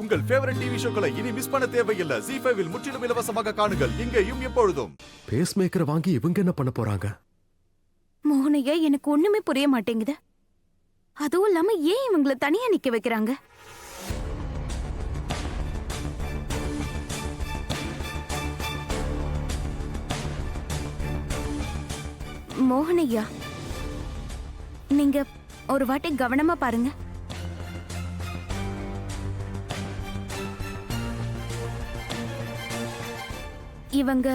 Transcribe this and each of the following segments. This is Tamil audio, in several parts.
உங்கள் ஃபேவரட் டிவி ஷோக்களை இனி மிஸ் பண்ண தேவையில்லை. ZEE5 இல் முற்றிலும் இலவசமாக காணுங்கள், இங்கேயும் எப்பொழுதும். பேஸ் மேக்கரை வாங்கி இவங்க என்ன பண்ண போறாங்க? மோகனையா, எனக்கு ஒண்ணுமே புரிய மாட்டேங்குது. அதுவும் இல்லாம ஏன் இவங்கள தனியா நிக்க வைக்கிறாங்க? மோகனையா, நீங்க ஒரு வாட்டி கவனமா பாருங்க. இவங்க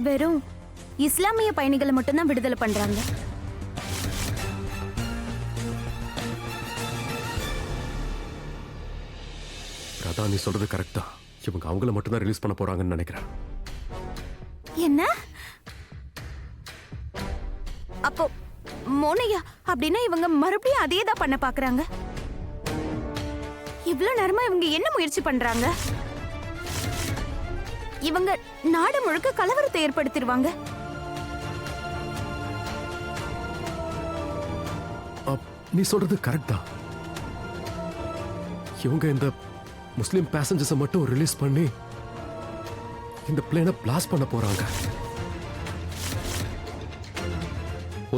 வெறும் இஸ்லாமிய பயணிகளை மட்டும்தான் விடுதலை பண்றாங்க. ராதா, நீ சொல்றது கரெக்ட் தான். இவங்க அவங்கள மட்டும் தான் ரிலீஸ் பண்ண போறாங்கன்னு நினைக்கிறேன். என்ன? அப்போ மோனையா, அப்படின்னா இவங்க மறுபடியும் அதே தான் பண்ண பாக்குறாங்க. இவ்வளவு நேரமா இவங்க என்ன முயற்சி பண்றாங்க? இவங்க நாடு முழுக்க கலவரத்தை ஏற்படுத்திடுவாங்க. நீ சொல்றது கரெக்ட் தான். இவங்க இந்த முஸ்லிம் பேசஞ்சர்ஸை மட்டும் ரிலீஸ் பண்ணி இந்த பிளேனை பிளாஸ்ட் பண்ண போறாங்க.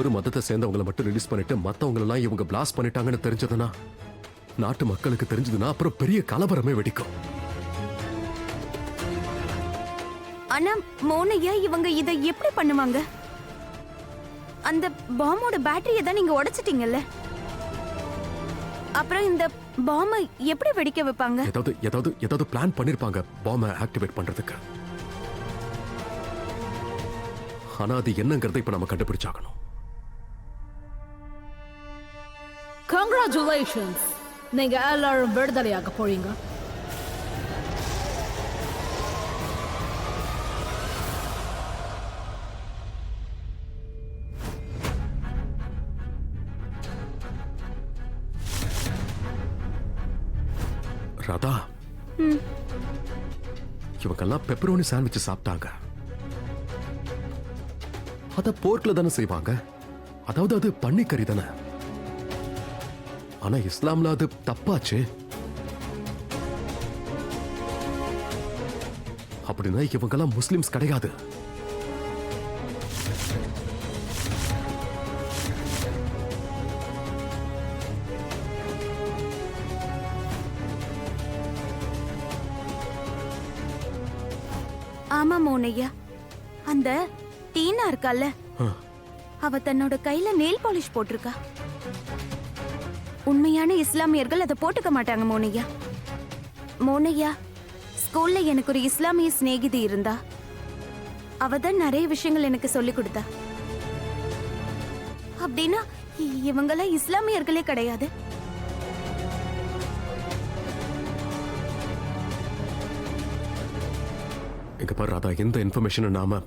ஒரு மதத்தை சேர்ந்தவங்களை மட்டும் ரிலீஸ் பண்ணிட்டு மத்தவங்களெல்லாம் இவங்க பிளாஸ்ட் பண்ணிட்டாங்கன்னு தெரிஞ்சதுன்னா, நாட்டு மக்களுக்கு தெரிஞ்சதுன்னா அப்புறம் பெரிய கலவரமே வெடிக்கும். ஆனா மோனையா, இவங்க இதை எப்படி பண்ணுவாங்க? அந்த பாம்போட பேட்டரியை தான் நீங்க உடைச்சிட்டீங்கல்ல, அப்புறம் இந்த பாம்பை எப்படி வெடிக்க வைப்பாங்க? ஏதாவது பிளான் பண்ணிருப்பாங்க பாம்பை ஆக்டிவேட் பண்றதுக்கு. ஆனா அது என்னங்கறதை இப்ப நம்ம கண்டுபிடிச்சாகணும். Congratulations, நீங்க எல்லாரும் விடுதலையாக போறீங்க. ராதா, இவங்கெல்லாம் பெப்பரோனி சாண்ட்விச் சாப்பிட்டாங்க. அத போர்க்ல தானே செய்வாங்க, அதாவது அது பன்னிக்கறி தானே. ஆனா இஸ்லாம்ல அது தப்பாச்சு. அப்படின்னா இவங்கெல்லாம் முஸ்லிம்ஸ் கிடையாது. ஆமா மோனையா, அந்த டீனா இருக்கால, அவ தன்னோட கையில நெயில் பாலிஷ் போட்டிருக்கா. உண்மையான இஸ்லாமியர்கள் அதை போட்டுக்க மாட்டாங்க மோனையா. மோனையா, ஸ்கூல்ல எனக்கு ஒரு இஸ்லாமிய சிநேகிதி இருந்தா. அவ தான் நிறைய விஷயங்கள் எனக்கு சொல்லி கொடுத்தா. அப்படின்னா இவங்கெல்லாம் இஸ்லாமியர்களே கிடையாது. இங்க பாரு ராதா, எந்த இன்ஃபர்மேஷனை நாம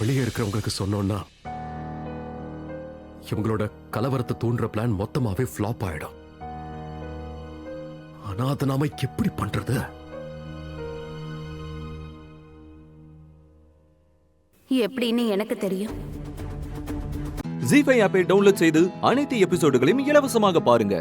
வெளியே இருக்கிறவங்களுக்கு சொன்னோம்னா இவங்களோட கலவரத்தை தூண்டுற பிளான் மொத்தமாவே ஃபிளாப் ஆயிடும். ஆனா அதை நாம எப்படி பண்றது? எப்படின்னு எனக்கு தெரியும். ZEE5 ஆப்பை டவுன்லோட் செய்து அனைத்து எபிசோடுகளையும் இலவசமாக பாருங்க.